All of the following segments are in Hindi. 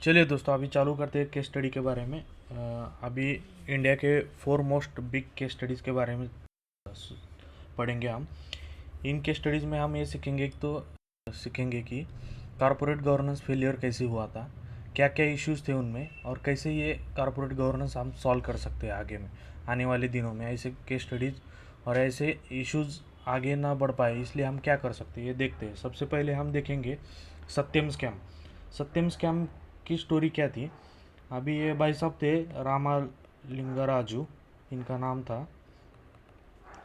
चलिए दोस्तों, अभी चालू करते हैं केस स्टडी के बारे में। अभी इंडिया के 4 मोस्ट बिग केस स्टडीज़ के बारे में पढ़ेंगे हम। इन केस स्टडीज़ में हम ये सीखेंगे कि कॉरपोरेट गवर्नेंस फेलियर कैसे हुआ था, क्या क्या इश्यूज थे उनमें, और कैसे ये कॉरपोरेट गवर्नेंस हम सॉल्व कर सकते हैं आगे में, आने वाले दिनों में ऐसे केस स्टडीज़ और ऐसे इश्यूज आगे ना बढ़ पाए, इसलिए हम क्या कर सकते हैं ये देखते हैं। सबसे पहले हम देखेंगे सत्यम स्कैम। सत्यम स्कैम की स्टोरी क्या थी। अभी ये भाई साहब थे, रामालिंगराजू इनका नाम था।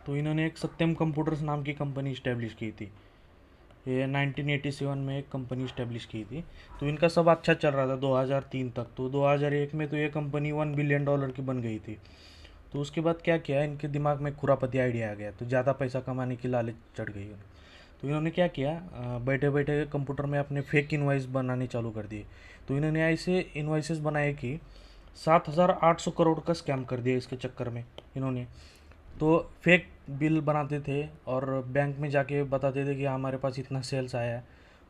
तो इन्होंने एक सत्यम कंप्यूटर्स नाम की कंपनी इस्टेब्लिश की थी। ये 1987 में एक कंपनी इस्टेब्लिश की थी। तो इनका सब अच्छा चल रहा था 2003 तक। तो 2001 में तो ये कंपनी $1 बिलियन की बन गई थी। तो उसके बाद क्या किया, इनके दिमाग में खुरापती आइडिया आ गया, तो ज़्यादा पैसा कमाने की लालच चढ़ गई उन्हें। तो इन्होंने क्या किया, बैठे बैठे कंप्यूटर में अपने फेक इनवाइस बनाने चालू कर दिए। तो इन्होंने ऐसे इनवाइसेस बनाए कि 7,800 करोड़ का स्कैम कर दिया इसके चक्कर में इन्होंने। तो फेक बिल बनाते थे और बैंक में जाके बताते थे कि हमारे पास इतना सेल्स आया है,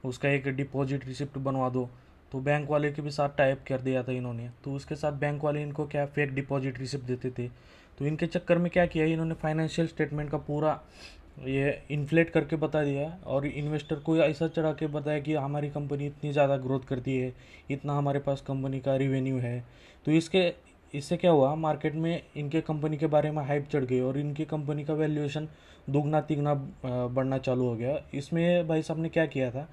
उसका एक डिपॉजिट रिसिप्ट बनवा दो। तो बैंक वाले के भी साथ टाइप कर दिया था इन्होंने। तो उसके साथ बैंक वाले इनको क्या फेक डिपॉजिट रिसिप्ट देते थे। तो इनके चक्कर में क्या किया, इन्होंने फाइनेंशियल स्टेटमेंट का पूरा ये इन्फ्लेट करके बता दिया और इन्वेस्टर को ऐसा चढ़ा के बताया कि हमारी कंपनी इतनी ज़्यादा ग्रोथ करती है, इतना हमारे पास कंपनी का रिवेन्यू है। तो इससे क्या हुआ, मार्केट में इनके कंपनी के बारे में हाइप चढ़ गई और इनकी कंपनी का वैल्यूएशन दुगना तिगना बढ़ना चालू हो गया। इसमें भाई साहब ने क्या किया था,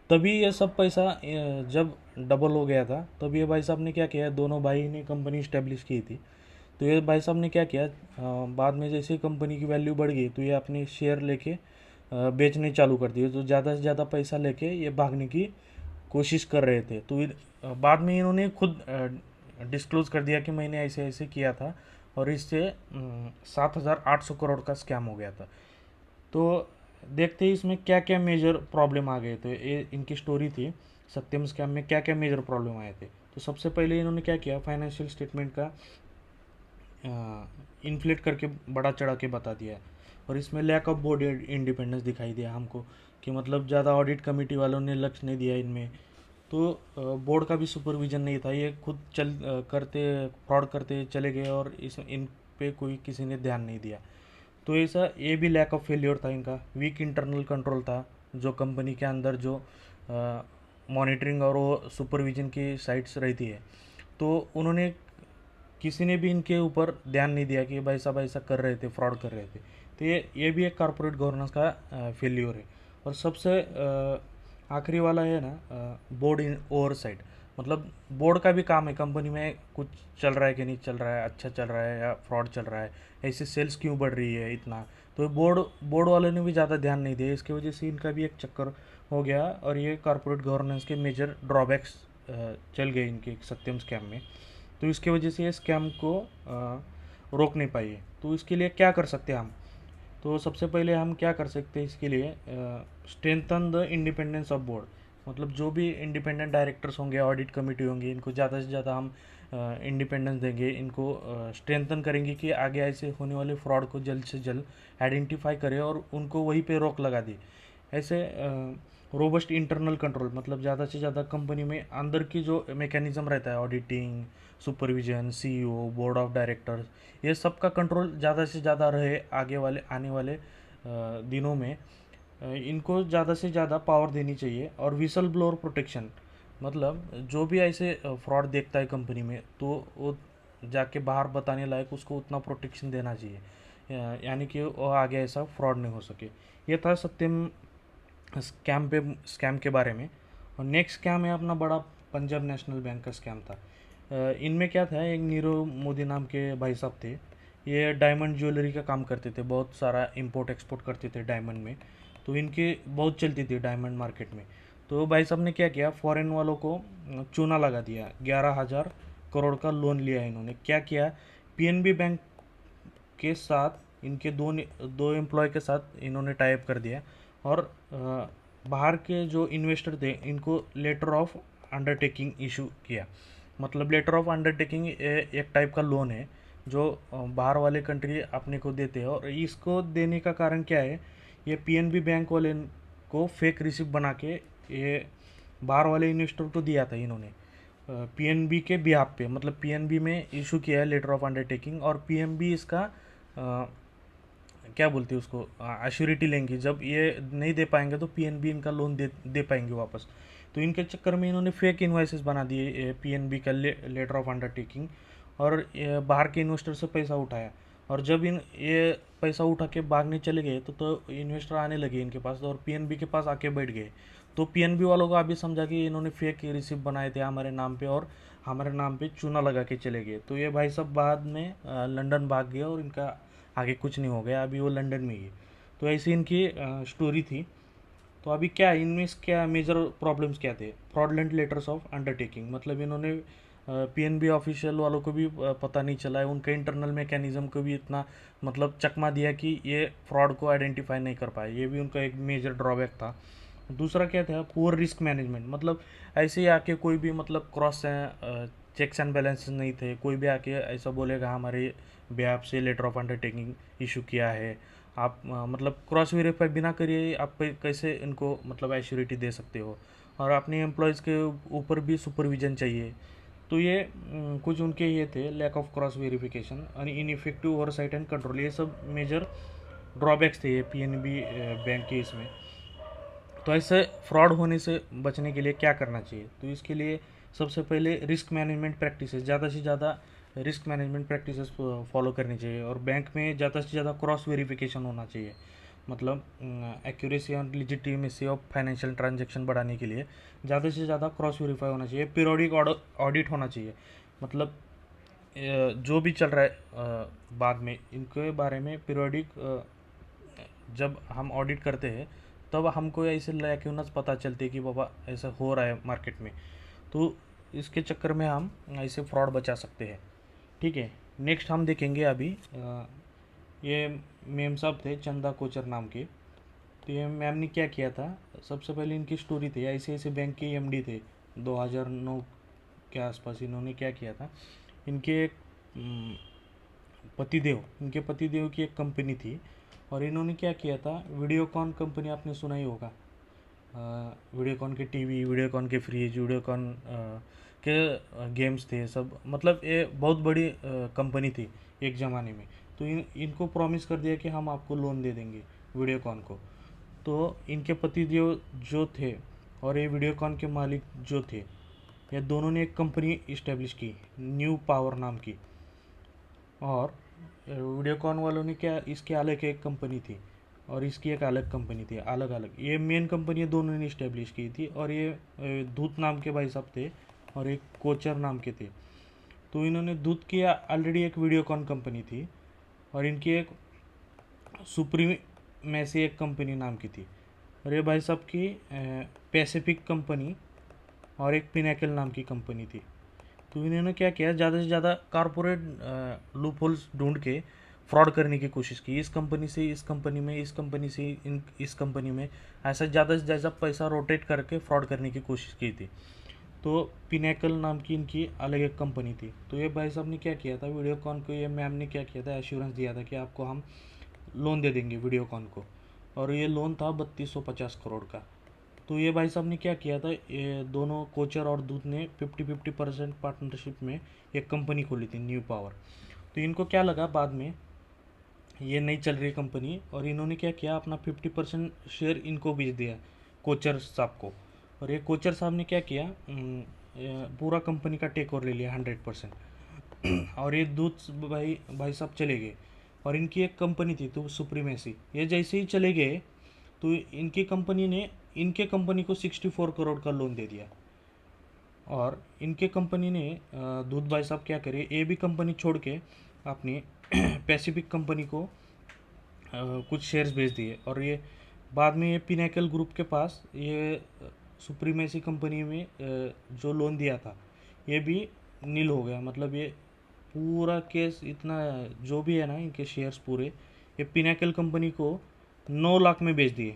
तभी ये सब पैसा जब डबल हो गया था, तब ये भाई साहब ने क्या किया, दोनों भाई ने कंपनी इस्टेब्लिश की थी। तो ये भाई साहब ने क्या किया, बाद में जैसे ही कंपनी की वैल्यू बढ़ गई तो ये अपने शेयर लेके बेचने चालू कर दिए। तो ज़्यादा से ज़्यादा पैसा लेके ये भागने की कोशिश कर रहे थे। तो बाद में इन्होंने खुद डिस्क्लोज़ कर दिया कि मैंने ऐसे ऐसे किया था और इससे 7,800 करोड़ का स्कैम हो गया था। तो देखते ही इसमें क्या क्या मेजर प्रॉब्लम आ गए थे। ये इनकी स्टोरी थी, सत्यम स्कैम में क्या क्या मेजर प्रॉब्लम आए थे। तो सबसे पहले इन्होंने क्या किया, फाइनेंशियल स्टेटमेंट का इन्फ्लेट करके बड़ा चढ़ा के बता दिया। और इसमें लैक ऑफ बोर्ड इंडिपेंडेंस दिखाई दिया हमको, कि मतलब ज़्यादा ऑडिट कमेटी वालों ने लक्ष्य नहीं दिया इनमें। तो बोर्ड का भी सुपरविजन नहीं था, ये खुद करते फ्रॉड करते चले गए और इन पे कोई किसी ने ध्यान नहीं दिया। तो ऐसा ये भी लैक ऑफ फेल्योर था इनका। वीक इंटरनल कंट्रोल था, जो कंपनी के अंदर जो मॉनिटरिंग और वो सुपरविजन की साइट्स रहती है, तो उन्होंने किसी ने भी इनके ऊपर ध्यान नहीं दिया कि भाई साहब ऐसा कर रहे थे, फ्रॉड कर रहे थे। तो ये भी एक कॉरपोरेट गवर्नेंस का फेल्योर है। और सबसे आखिरी वाला है ना, बोर्ड इन ओवरसाइट। मतलब बोर्ड का भी काम है कंपनी में कुछ चल रहा है कि नहीं चल रहा है, अच्छा चल रहा है या फ्रॉड चल रहा है, ऐसे सेल्स क्यों बढ़ रही है इतना। तो बोर्ड वाले ने भी ज़्यादा ध्यान नहीं दिया, इसकी वजह से इनका भी एक चक्कर हो गया और ये कॉरपोरेट गवर्नेंस के मेजर ड्रॉबैक्स चल गए इनके सत्यम स्कैम में। तो इसकी वजह से ये स्कैम को रोक नहीं पाई है। तो इसके लिए क्या कर सकते हैं हम। तो सबसे पहले हम क्या कर सकते हैं इसके लिए, strengthen the independence of board. मतलब जो भी इंडिपेंडेंट डायरेक्टर्स होंगे, ऑडिट कमेटी होंगी, इनको ज़्यादा से ज़्यादा हम इंडिपेंडेंस देंगे, इनको स्ट्रेंथन करेंगे कि आगे ऐसे होने वाले फ्रॉड को जल्द से जल्द आइडेंटिफाई करें और उनको वहीं पे रोक लगा दी। ऐसे रोबस्ट इंटरनल कंट्रोल, मतलब ज़्यादा से ज़्यादा कंपनी में अंदर की जो मैकेनिज़्म रहता है, auditing, supervision, CEO, board of directors, ये सब का कंट्रोल ज़्यादा से ज़्यादा रहे आने वाले दिनों में। इनको ज़्यादा से ज़्यादा पावर देनी चाहिए। और विसल ब्लोअर प्रोटेक्शन, मतलब जो भी ऐसे फ्रॉड देखता है कंपनी में, तो वो जाके बाहर बताने लायक उसको उतना प्रोटेक्शन देना चाहिए, यानी कि वो आगे ऐसा फ्रॉड नहीं हो सके। ये था सत्यम स्कैम के बारे में। और नेक्स्ट स्कैम है अपना बड़ा, पंजाब नेशनल बैंक का स्कैम था। इनमें क्या था, एक नीरव मोदी नाम के भाई साहब थे। ये डायमंड ज्वेलरी का काम करते थे, बहुत सारा इंपोर्ट एक्सपोर्ट करते थे डायमंड में। तो इनकी बहुत चलती थी डायमंड मार्केट में। तो भाई साहब ने क्या किया, फॉरेन वालों को चूना लगा दिया, 11,000 करोड़ का लोन लिया इन्होंने। क्या किया, पीएनबी बैंक के साथ इनके दो एम्प्लॉय के साथ इन्होंने टाइप कर दिया और बाहर के जो इन्वेस्टर थे इनको लेटर ऑफ अंडरटेकिंग इशू किया। मतलब लेटर ऑफ अंडरटेकिंग एक टाइप का लोन है जो बाहर वाले कंट्री अपने को देते हैं। और इसको देने का कारण क्या है, ये पीएनबी बैंक वाले को फेक रिसिप्ट बना के ये बाहर वाले इन्वेस्टर को दिया था इन्होंने। पीएनबी के बिहाफ पे, मतलब पीएनबी में इशू किया है लेटर ऑफ अंडरटेकिंग, और पीएनबी इसका क्या बोलते हैं उसको, एश्योरिटी लेंगी। जब ये नहीं दे पाएंगे तो पीएनबी इनका लोन दे पाएंगे वापस। तो इनके चक्कर में इन्होंने फेक इन्वाइसेस बना दिए पीएनबी का लेटर ऑफ अंडरटेकिंग, और बाहर के इन्वेस्टर से पैसा उठाया। और जब इन ये पैसा उठा के भागने चले गए तो इन्वेस्टर आने लगे इनके पास और पीएनबी के पास आके बैठ गए। तो पीएनबी वालों को अभी समझा कि इन्होंने फेक रिसिप्ट बनाए थे हमारे नाम पे और हमारे नाम पे चूना लगा के चले गए। तो ये भाई सब बाद में लंदन भाग गया और इनका आगे कुछ नहीं हो गया, अभी वो लंदन में ही है। तो ऐसी इनकी स्टोरी थी। तो अभी क्या इनमें क्या मेजर प्रॉब्लम्स क्या थे, फ्रॉडलेंट लेटर्स ऑफ अंडरटेकिंग, मतलब इन्होंने पीएनबी ऑफिशियल वालों को भी पता नहीं चला है, उनके इंटरनल मैकेनिज्म को भी इतना मतलब चकमा दिया कि ये फ्रॉड को आइडेंटिफाई नहीं कर पाए। ये भी उनका एक मेजर ड्रॉबैक था। दूसरा क्या था, पुअर रिस्क मैनेजमेंट, मतलब ऐसे ही आके कोई भी मतलब क्रॉस चेक्स एंड बैलेंसेस नहीं थे, कोई भी आके ऐसा बोलेगा हमारे बेहाफ से लेटर ऑफ अंडरटेकिंग इशू किया है, आप मतलब क्रॉस वेरीफाई बिना करिए आप कैसे इनको मतलब एश्योरिटी दे सकते हो। और अपने एम्प्लॉयज़ के ऊपर भी सुपरविजन चाहिए। तो ये कुछ उनके ये थे, लैक ऑफ क्रॉस वेरिफिकेशन और इनइफेक्टिव ओवरसाइट एंड कंट्रोल, ये सब मेजर ड्रॉबैक्स थे ये पीएनबी बैंक के इसमें। तो ऐसे फ्रॉड होने से बचने के लिए क्या करना चाहिए, तो इसके लिए सबसे पहले रिस्क मैनेजमेंट प्रैक्टिसेस, ज़्यादा से ज़्यादा रिस्क मैनेजमेंट प्रैक्टिसेस फॉलो करनी चाहिए। और बैंक में ज़्यादा से ज़्यादा क्रॉस वेरिफिकेशन होना चाहिए, मतलब एक्यूरेसी और लिजिटिमेसी ऑफ फाइनेंशियल ट्रांजैक्शन बढ़ाने के लिए ज़्यादा से ज़्यादा क्रॉस वेरीफाई होना चाहिए। पीरियोडिक ऑडिट होना चाहिए, मतलब जो भी चल रहा है बाद में इनके बारे में पीरियोडिक जब हम ऑडिट करते हैं तब हमको ऐसे लैक्यूनस पता चलते कि बाबा ऐसा हो रहा है मार्केट में। तो इसके चक्कर में हम ऐसे फ्रॉड बचा सकते हैं। ठीक है, नेक्स्ट हम देखेंगे अभी ये मैम साहब थे चंदा कोचर नाम के। तो ये मैम ने क्या किया था, सबसे पहले इनकी स्टोरी थी, ऐसे बैंक के एमडी थे 2009 के आसपास। इन्होंने क्या किया था, इनके एक इनके पतिदेव की एक कंपनी थी, और इन्होंने क्या किया था, वीडियोकॉन कंपनी आपने सुना ही होगा। वीडियोकॉन के टीवी, वीडियोकॉन के फ्रिज, वीडियोकॉन के गेम्स थे सब, मतलब ये बहुत बड़ी कंपनी थी एक ज़माने में। तो इनको प्रॉमिस कर दिया कि हम आपको लोन दे देंगे वीडियोकॉन को। तो इनके पतिदेव जो थे और ये वीडियोकॉन के मालिक जो थे, ये दोनों ने एक कंपनी इस्टेब्लिश की न्यू पावर नाम की। और वीडियोकॉन वालों ने क्या, इसके अलग एक कंपनी थी और इसकी एक अलग कंपनी थी, अलग अलग। ये मेन कंपनी दोनों ने इस्टेब्लिश की थी, और ये दूत नाम के भाई साहब थे और एक कोचर नाम के थे। तो इन्होंने दूत की ऑलरेडी एक वीडियोकॉन कंपनी थी, और इनकी एक सुप्रीमेसी एक कंपनी नाम की थी, और ये भाई साहब की पैसिफिक कंपनी और एक पिनेकल नाम की कंपनी थी। तो इन्होंने क्या किया, ज़्यादा से ज़्यादा कारपोरेट लूप होल्स ढूंढ के फ्रॉड करने की कोशिश की, इस कंपनी से इस कंपनी में, इस कंपनी से इस कंपनी में, ऐसा ज़्यादा से ज़्यादा पैसा रोटेट करके फ्रॉड करने की कोशिश की थी। तो पिनेकल नाम की इनकी अलग एक कंपनी थी। तो ये भाई साहब ने क्या किया था, वीडियोकॉन को ये मैम ने क्या किया था, एश्योरेंस दिया था कि आपको हम लोन दे देंगे वीडियोकॉन को, और ये लोन था 3250 करोड़ का। तो ये भाई साहब ने क्या किया था, ये दोनों कोचर और दूत ने 50-50% पार्टनरशिप में एक कंपनी खोली थी न्यू पावर। तो इनको क्या लगा बाद में ये नहीं चल रही कंपनी, और इन्होंने क्या किया, अपना 50% शेयर इनको बेच दिया कोचर साहब को। और ये कोचर साहब ने क्या किया, पूरा कंपनी का टेक ओवर ले लिया 100%। और ये दूत भाई भाई साहब चले गए, और इनकी एक कंपनी थी तो सुप्रीमेसी, ये जैसे ही चले गए तो इनकी कंपनी ने इनके कंपनी को 64 करोड़ का लोन दे दिया। और इनके कंपनी ने दूध भाई साहब क्या करे, ये भी कंपनी छोड़ के अपनी पैसिफिक कंपनी को कुछ शेयर्स बेच दिए। और ये बाद में ये पिनेकल ग्रुप के पास ये सुप्रीमेसी कंपनी में जो लोन दिया था ये भी नील हो गया, मतलब ये पूरा केस इतना जो भी है ना, इनके शेयर्स पूरे ये पिनेकल कंपनी को 9 लाख में बेच दिए,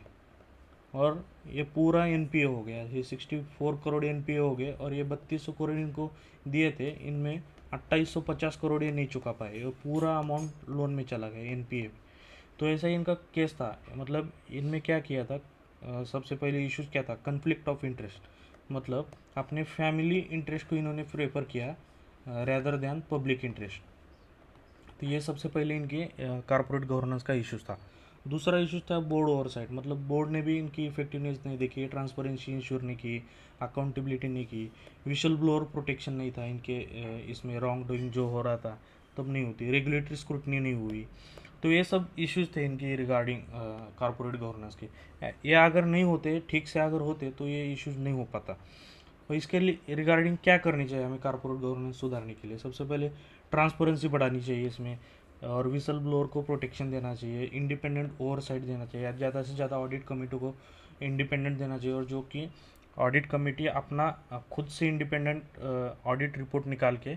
और ये पूरा एनपीए हो गया। ये 64 करोड़ एनपीए हो गए, और ये 3200 करोड़ इनको दिए थे, इनमें 2850 करोड़ ये नहीं चुका पाए, ये पूरा अमाउंट लोन में चला गया एनपीए। तो ऐसा ही इनका केस था, मतलब इनमें क्या किया था, सबसे पहले इश्यूज क्या था, कन्फ्लिक्ट ऑफ इंटरेस्ट, मतलब अपने फैमिली इंटरेस्ट को इन्होंने प्रेफर किया रैदर दैन पब्लिक इंटरेस्ट। तो ये सबसे पहले इनके कॉरपोरेट गवर्नेंस का इश्यूज था। दूसरा इशू था बोर्ड ओवरसाइट, मतलब बोर्ड ने भी इनकी इफेक्टिवनेस नहीं देखी, ट्रांसपेरेंसी इंश्योर नहीं की, अकाउंटेबिलिटी नहीं की, विशल ब्लोअर प्रोटेक्शन नहीं था इनके इसमें, रॉन्ग डूइंग जो हो रहा था तब नहीं होती, रेगुलेटरी स्क्रूटनी नहीं हुई। तो ये सब इश्यूज थे इनकी रिगार्डिंग कॉरपोरेट गवर्नेंस के। ये अगर नहीं होते, ठीक से अगर होते, तो ये इश्यूज नहीं हो पाता। और इसके लिए रिगार्डिंग क्या करनी चाहिए हमें कॉरपोरेट गवर्नेंस सुधारने के लिए? सबसे पहले ट्रांसपेरेंसी बढ़ानी चाहिए इसमें, और विसल ब्लोअर को प्रोटेक्शन देना चाहिए, इंडिपेंडेंट ओवरसाइट देना चाहिए, ज़्यादा से ज़्यादा ऑडिट कमेटी को इंडिपेंडेंट देना चाहिए, और जो कि ऑडिट कमेटी अपना खुद से इंडिपेंडेंट ऑडिट रिपोर्ट निकाल के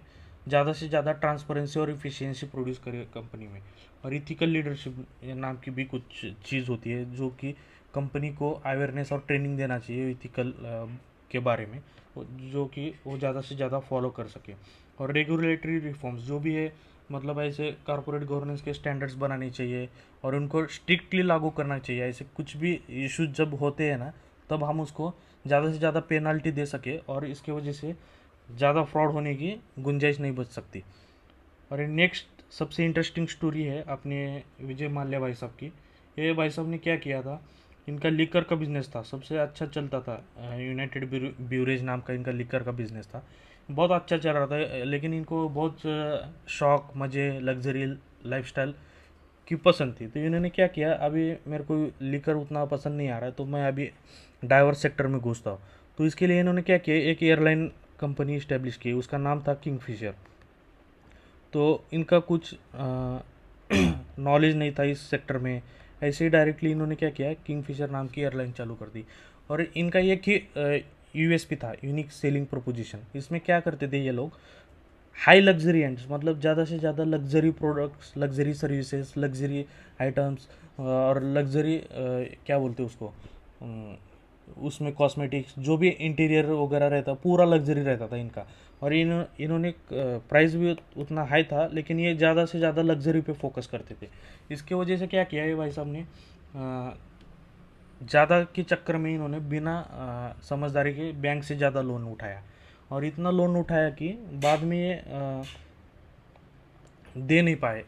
ज़्यादा से ज़्यादा ट्रांसपेरेंसी और इफ़िशियंसी प्रोड्यूस करे कंपनी में। और इथिकल लीडरशिप नाम की भी कुछ चीज़ होती है जो कि कंपनी को अवेयरनेस और ट्रेनिंग देना चाहिए इथिकल के बारे में, जो कि वो ज़्यादा से ज़्यादा फॉलो कर सके। और रेगुलेटरी रिफॉर्म्स जो भी है, मतलब ऐसे कॉरपोरेट गवर्नेंस के स्टैंडर्ड्स बनाने चाहिए और उनको स्ट्रिक्टली लागू करना चाहिए। ऐसे कुछ भी इश्यूज जब होते हैं ना, तब हम उसको ज़्यादा से ज़्यादा पेनल्टी दे सके, और इसके वजह से ज़्यादा फ्रॉड होने की गुंजाइश नहीं बच सकती। और नेक्स्ट सबसे इंटरेस्टिंग स्टोरी है अपने विजय माल्या भाई साहब की। ये भाई साहब ने क्या किया था, इनका लिकर का बिजनेस था, सबसे अच्छा चलता था, यूनाइटेड ब्यूरेज नाम का इनका लिकर का बिजनेस था, बहुत अच्छा चल रहा था। लेकिन इनको बहुत शौक, मज़े, लग्जरी लाइफस्टाइल की पसंद थी। तो इन्होंने क्या किया, अभी मेरे को लिकर उतना पसंद नहीं आ रहा है, तो मैं अभी डाइवर्स सेक्टर में घुसता हूँ। तो इसके लिए इन्होंने क्या किया, एक एयरलाइन कंपनी इस्टेब्लिश की, उसका नाम था किंगफिशर। तो इनका कुछ नॉलेज नहीं था इस सेक्टर में, ऐसे ही डायरेक्टली इन्होंने क्या किया, किंगफिशर नाम की एयरलाइन चालू कर दी। और इनका ये कि यूएसपी था, यूनिक सेलिंग प्रोपोजिशन। इसमें क्या करते थे ये लोग, हाई लग्जरी एंड्स, मतलब ज़्यादा से ज़्यादा luxury products, luxury services, luxury items, और लग्जरी क्या बोलते हैं उसको, उसमें कॉस्मेटिक्स, जो भी इंटीरियर वगैरह रहता, पूरा लग्जरी रहता था इनका। और इन्होंने प्राइस भी उतना हाई था, लेकिन ये ज़्यादा से ज़्यादा लग्जरी पे फोकस करते थे। इसके वजह से क्या किया ये भाई साहब ने, ज़्यादा के चक्कर में इन्होंने बिना समझदारी के बैंक से ज़्यादा लोन उठाया, और इतना लोन उठाया कि बाद में ये दे नहीं पाए।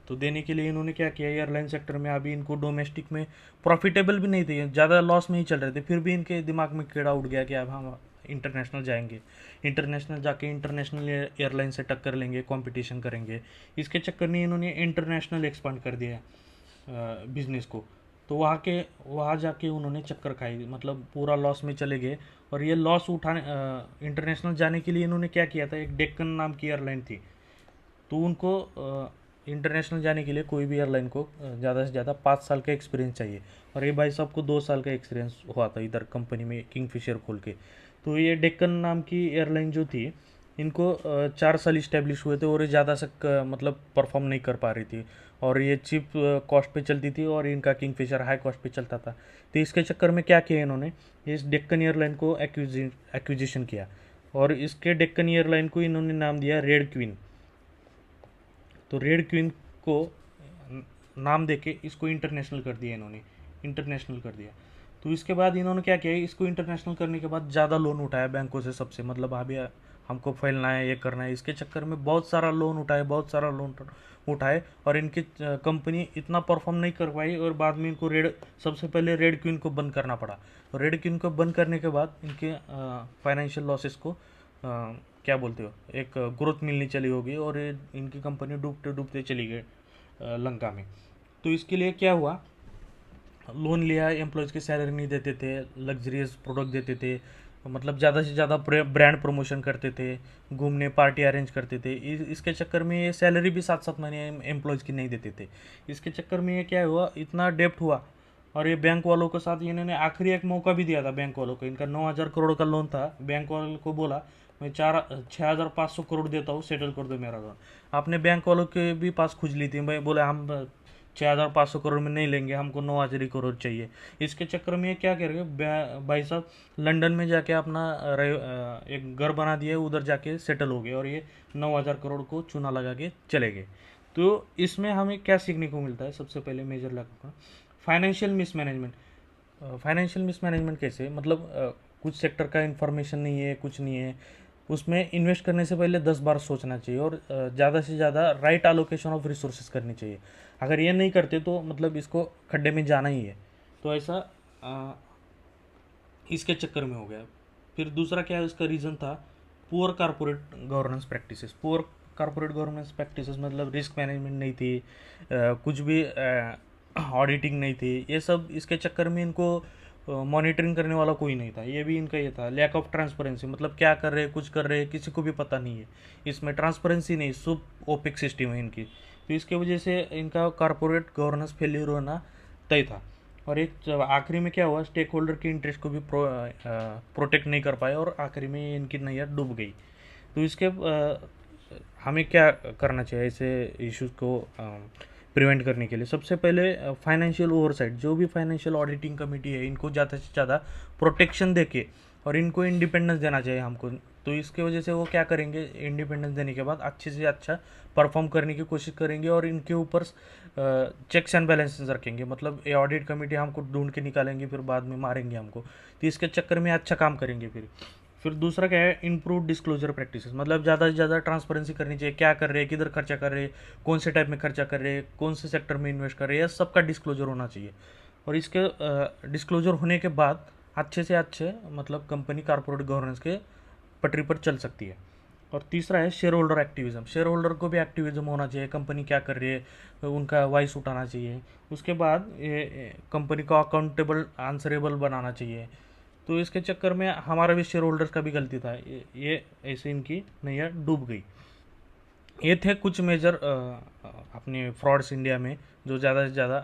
तो देने के लिए इन्होंने क्या किया, एयरलाइन सेक्टर में अभी इनको डोमेस्टिक में प्रॉफिटेबल भी नहीं थे, ज़्यादा लॉस में ही चल रहे थे, फिर भी इनके दिमाग में कीड़ा उठ गया कि अब हम इंटरनेशनल जाएंगे, इंटरनेशनल जाके इंटरनेशनल एयरलाइन से टक्कर लेंगे, कंपटीशन करेंगे। इसके चक्कर में इन्होंने इंटरनेशनल एक्सपांड कर दिया बिजनेस को। तो वहाँ जाके उन्होंने चक्कर खाई, मतलब पूरा लॉस में चले गए। और ये लॉस उठाने इंटरनेशनल जाने के लिए इन्होंने क्या किया था, एक डेक्कन नाम की एयरलाइन थी। तो उनको इंटरनेशनल जाने के लिए कोई भी एयरलाइन को ज़्यादा से ज़्यादा 5 साल का एक्सपीरियंस चाहिए, और ये भाई साहब को 2 साल का एक्सपीरियंस हुआ था इधर कंपनी में किंगफिशर खोल के। तो ये डेक्कन नाम की एयरलाइन जो थी, इनको 4 साल इस्टेब्लिश हुए थे, और ये ज़्यादा से मतलब परफॉर्म नहीं कर पा रही थी, और ये चीप कॉस्ट पे चलती थी, और इनका किंगफिशर हाई कॉस्ट पे चलता था। तो इसके चक्कर में क्या किया इन्होंने, इस डेक्कन एयरलाइन को एक्विजिशन किया, और इसके डेक्कन एयरलाइन को इन्होंने नाम दिया रेड क्वीन। तो रेड क्वीन को नाम देके इसको इंटरनेशनल कर दिया इन्होंने, इंटरनेशनल कर दिया। तो इसके बाद इन्होंने क्या किया, इसको इंटरनेशनल करने के बाद ज़्यादा लोन उठाया बैंकों से सबसे, मतलब अभी हमको फैलना है, ये करना है। इसके चक्कर में बहुत सारा लोन उठाए, बहुत सारा लोन उठाए, और इनकी कंपनी इतना परफॉर्म नहीं कर पाई, और बाद में इनको सबसे पहले रेड क्वीन को बंद करना पड़ा। तो रेड क्वीन को बंद करने के बाद इनके फाइनेंशियल लॉसेस को क्या बोलते हो, एक ग्रोथ मिलनी चली होगी, और ये इनकी कंपनी डूबते डूबते चली गई लंका में। तो इसके लिए क्या हुआ, लोन लिया, एम्प्लॉयज़ की सैलरी नहीं देते थे, लग्जरियस प्रोडक्ट देते थे, मतलब ज़्यादा से ज़्यादा ब्रांड प्रमोशन करते थे, घूमने पार्टी अरेंज करते थे। इसके चक्कर में ये सैलरी भी 7-7 महीने एम्प्लॉयज़ की नहीं देते थे। इसके चक्कर में ये क्या हुआ, इतना डेप्ट हुआ, और ये बैंक वालों के साथ इन्होंने आखिरी एक मौका भी दिया था बैंक वालों को। इनका 9,000 करोड़ का लोन था, बैंक वालों को बोला मैं 6,500 करोड़ देता हूँ, सेटल कर दो मेरा लोन। आपने बैंक वालों के भी पास खुज ली थी, भाई बोले हम 6,500 करोड़ में नहीं लेंगे, हमको 9,000 करोड़ चाहिए। इसके चक्कर में ये क्या करेंगे, भाई साहब लंदन में जाके अपना एक घर बना दिया, उधर जाके सेटल हो गए, और ये 9,000 करोड़ को चूना लगा के चले गए। तो इसमें हमें क्या सीखने को मिलता है, सबसे पहले मेजर लैक का फाइनेंशियल मिसमैनेजमेंट। फाइनेंशियल मिसमैनेजमेंट कैसे, मतलब कुछ सेक्टर का इन्फॉर्मेशन नहीं है, कुछ नहीं है, उसमें इन्वेस्ट करने से पहले 10 बार सोचना चाहिए और ज़्यादा से ज़्यादा राइट एलोकेशन ऑफ रिसोर्सेज करनी चाहिए। अगर ये नहीं करते तो मतलब इसको खड्डे में जाना ही है। तो ऐसा इसके चक्कर में हो गया। फिर दूसरा क्या है, इसका रीज़न था poor corporate governance practices. Poor corporate governance practices मतलब रिस्क मैनेजमेंट नहीं थी, कुछ भी ऑडिटिंग नहीं थी, ये सब इसके चक्कर में इनको मॉनिटरिंग करने वाला कोई नहीं था। ये भी इनका ये था लैक ऑफ ट्रांसपेरेंसी, मतलब क्या कर रहे हैं, कुछ कर रहे हैं, किसी को भी पता नहीं है, इसमें ट्रांसपेरेंसी नहीं, सब ओपिक सिस्टम है इनकी। तो इसके वजह से इनका कारपोरेट गवर्नेंस फेलियर होना तय था। और एक आखिरी में क्या हुआ, स्टेक होल्डर के इंटरेस्ट को भी प्रोटेक्ट नहीं कर पाए और आखिरी में इनकी नैया डूब गई। तो इसके हमें क्या करना चाहिए ऐसे इश्यूज को प्रिवेंट करने के लिए? सबसे पहले फाइनेंशियल ओवरसाइट, जो भी फाइनेंशियल ऑडिटिंग कमेटी है, इनको ज़्यादा से ज़्यादा प्रोटेक्शन देके और इनको इंडिपेंडेंस देना चाहिए हमको। तो इसके वजह से वो क्या करेंगे, इंडिपेंडेंस देने के बाद अच्छे से अच्छा परफॉर्म करने की कोशिश करेंगे और इनके ऊपर चेक्स एंड बैलेंसेस रखेंगे। मतलब ये ऑडिट कमेटी हमको ढूंढ के निकालेंगे, फिर बाद में मारेंगे हमको, तो इसके चक्कर में अच्छा काम करेंगे। फिर दूसरा क्या है, इम्प्रूव डिस्क्लोजर प्रैक्टिसेस, मतलब ज़्यादा से ज़्यादा ट्रांसपेरेंसी करनी चाहिए, क्या कर रहे हैं, किधर खर्चा कर रहे हैं, कौन से टाइप में खर्चा कर रहे हैं, कौन से सेक्टर में इन्वेस्ट कर रहे हैं, सबका डिस्क्लोजर होना चाहिए। और इसके डिस्क्लोजर होने के बाद अच्छे से अच्छे मतलब कंपनी कारपोरेट गवर्नेंस के पटरी पर चल सकती है। और तीसरा है share holder activism, share holder को भी एक्टिविज्म होना चाहिए, कंपनी क्या कर रही है उनका वॉइस उठाना चाहिए। उसके बाद ये कंपनी को अकाउंटेबल आंसरेबल बनाना चाहिए। तो इसके चक्कर में हमारा भी शेयर होल्डर्स का भी गलती था, ये ऐसे इनकी नैया डूब गई। ये थे कुछ मेजर अपने फ्रॉड्स इंडिया में जो ज़्यादा से ज़्यादा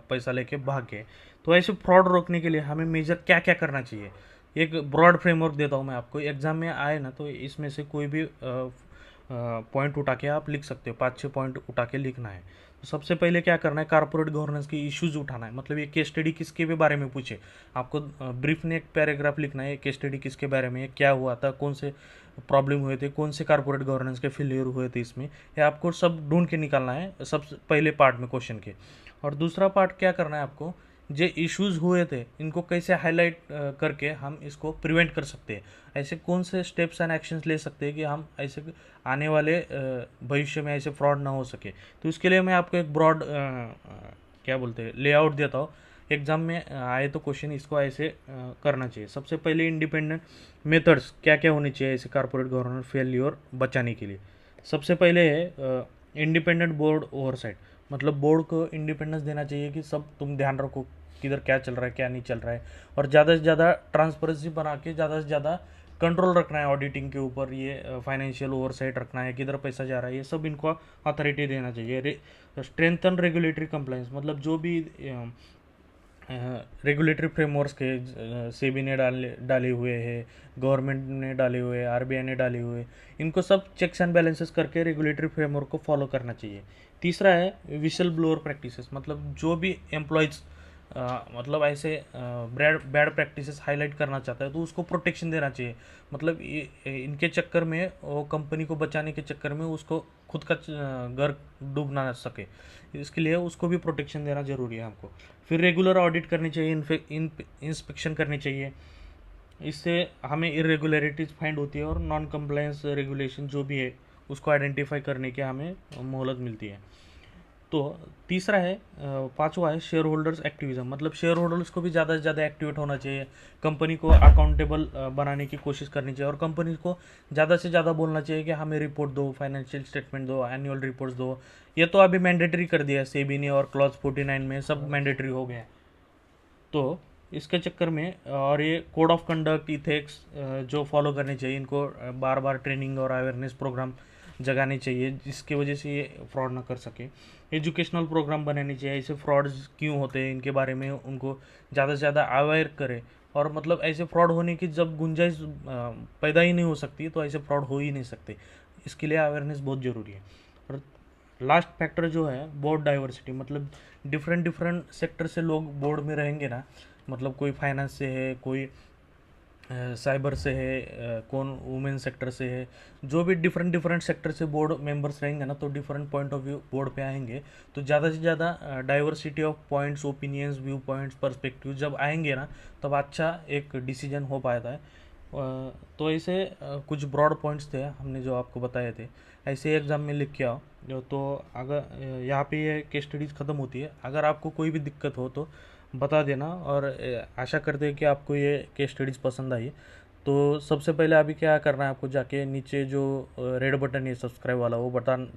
पैसा लेके भाग गए। तो ऐसे फ्रॉड रोकने के लिए हमें मेजर क्या क्या करना चाहिए, एक ब्रॉड फ्रेमवर्क देता हूँ मैं आपको। एग्ज़ाम में आए ना तो इसमें से कोई भी पॉइंट उठा के आप लिख सकते हो, 5-6 पॉइंट उठा के लिखना है। तो सबसे पहले क्या करना है, कारपोरेट गवर्नेंस के इश्यूज उठाना है। मतलब ये केस स्टडी किसके भी बारे में पूछे, आपको ब्रीफ में एक पैराग्राफ लिखना है, केस स्टडी किसके बारे में है, क्या हुआ था, कौन से प्रॉब्लम हुए थे, कौन से कारपोरेट गवर्नेंस के फेलियर हुए थे इसमें, ये आपको सब ढूंढ के निकालना है सब पहले पार्ट में क्वेश्चन के। और दूसरा पार्ट क्या करना है आपको, जो इश्यूज हुए थे इनको कैसे हाईलाइट करके हम इसको प्रिवेंट कर सकते हैं, ऐसे कौन से स्टेप्स एंड एक्शंस ले सकते हैं कि हम ऐसे आने वाले भविष्य में ऐसे फ्रॉड ना हो सके। तो इसके लिए मैं आपको एक ब्रॉड क्या बोलते हैं लेआउट देता हूँ। एग्जाम में आए तो क्वेश्चन इसको ऐसे करना चाहिए। सबसे पहले इंडिपेंडेंट मेथड्स क्या क्या होने चाहिए ऐसे कारपोरेट गवर्नेंस फेलियर बचाने के लिए। सबसे पहले है इंडिपेंडेंट बोर्ड ओवरसाइट, मतलब बोर्ड को इंडिपेंडेंस देना चाहिए कि सब तुम ध्यान रखो किधर क्या चल रहा है क्या नहीं चल रहा है, और ज़्यादा से ज़्यादा ट्रांसपेरेंसी बना के ज़्यादा से ज़्यादा कंट्रोल रखना है ऑडिटिंग के ऊपर, ये फाइनेंशियल ओवरसाइट रखना है, किधर पैसा जा रहा है, ये सब इनको अथॉरिटी देना चाहिए। स्ट्रेंथन रेगुलेटरी कंप्लायंस, मतलब जो भी रेगुलेटरी फ्रेमवर्क्स के सेबी ने डाले हुए हैं, गवर्नमेंट ने डाले हुए हैं, आरबीआई ने डाले हुए, इनको सब चेक्स एंड बैलेंसेस करके रेगुलेटरी फ्रेमवर्क को फॉलो करना चाहिए। तीसरा है विशल ब्लोअर प्रैक्टिसेस, मतलब जो भी एम्प्लॉयज़ मतलब ऐसे बैड प्रैक्टिसेस हाईलाइट करना चाहता है तो उसको प्रोटेक्शन देना चाहिए। मतलब इनके चक्कर में वो कंपनी को बचाने के चक्कर में उसको खुद का घर डूब ना सके, इसके लिए उसको भी प्रोटेक्शन देना ज़रूरी है हमको। फिर रेगुलर ऑडिट करनी चाहिए, इंस्पेक्शन करनी चाहिए, इससे हमें इरेगुलरिटीज़ फाइंड होती है और नॉन कंप्लायंस रेगुलेशन जो भी है उसको आइडेंटिफाई करने की हमें मोहलत मिलती है। तो तीसरा है पांचवा है शेयर होल्डर्स एक्टिविज्म, मतलब शेयर होल्डर्स को भी ज़्यादा से ज़्यादा एक्टिवेट होना चाहिए, कंपनी को अकाउंटेबल बनाने की कोशिश करनी चाहिए और कंपनी को ज़्यादा से ज़्यादा बोलना चाहिए कि हमें रिपोर्ट दो, फाइनेंशियल स्टेटमेंट दो, एनुअल रिपोर्ट्स दो। ये तो अभी मैंडेटरी कर दिया है सेबी ने और क्लॉज 49 में सब मैंडेटरी हो गए हैं। तो इसके चक्कर में और ये कोड ऑफ कंडक्ट इथिक्स जो फॉलो करने चाहिए, इनको बार बार ट्रेनिंग और अवेयरनेस प्रोग्राम जगाने चाहिए जिसकी वजह से ये फ्रॉड ना कर सके। एजुकेशनल प्रोग्राम बनाने चाहिए, ऐसे फ्रॉड्स क्यों होते हैं इनके बारे में उनको ज़्यादा से ज़्यादा अवेयर करें। और मतलब ऐसे फ्रॉड होने की जब गुंजाइश पैदा ही नहीं हो सकती तो ऐसे फ्रॉड हो ही नहीं सकते, इसके लिए अवेयरनेस बहुत ज़रूरी है। और लास्ट फैक्टर जो है बोर्ड डाइवर्सिटी, मतलब डिफरेंट सेक्टर से लोग बोर्ड में रहेंगे ना, मतलब कोई फाइनेंस से है, कोई साइबर से है, कौन वुमेन सेक्टर से है, जो भी डिफरेंट डिफरेंट सेक्टर से बोर्ड मेंबर्स रहेंगे ना, तो different point of view board पे आएंगे। तो ज़्यादा से ज़्यादा diversity of points, opinions, view points, perspective जब आएंगे ना, तब अच्छा एक डिसीजन हो पाता है। तो ऐसे कुछ ब्रॉड पॉइंट्स थे हमने जो आपको बताए थे, ऐसे एग्ज़ाम में लिख के आओ। तो अगर यहाँ पे ये केस स्टडीज़ ख़त्म होती है। अगर आपको कोई भी दिक्कत हो तो बता देना, और आशा करते हैं कि आपको ये केस स्टडीज़ पसंद आई। तो सबसे पहले अभी क्या करना है, आपको जाके नीचे जो रेड बटन है सब्सक्राइब वाला, वो बटन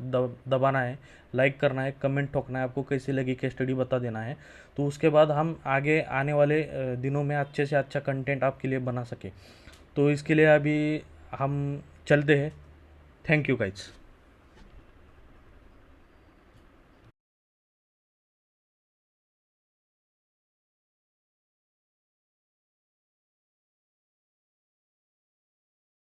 दबाना है, लाइक करना है, कमेंट ठोकना है, आपको कैसी लगी केस स्टडी बता देना है। तो उसके बाद हम आगे आने वाले दिनों में अच्छे से अच्छा कंटेंट आपके लिए बना सके। तो इसके लिए अभी हम चलते हैं। Thank you guys.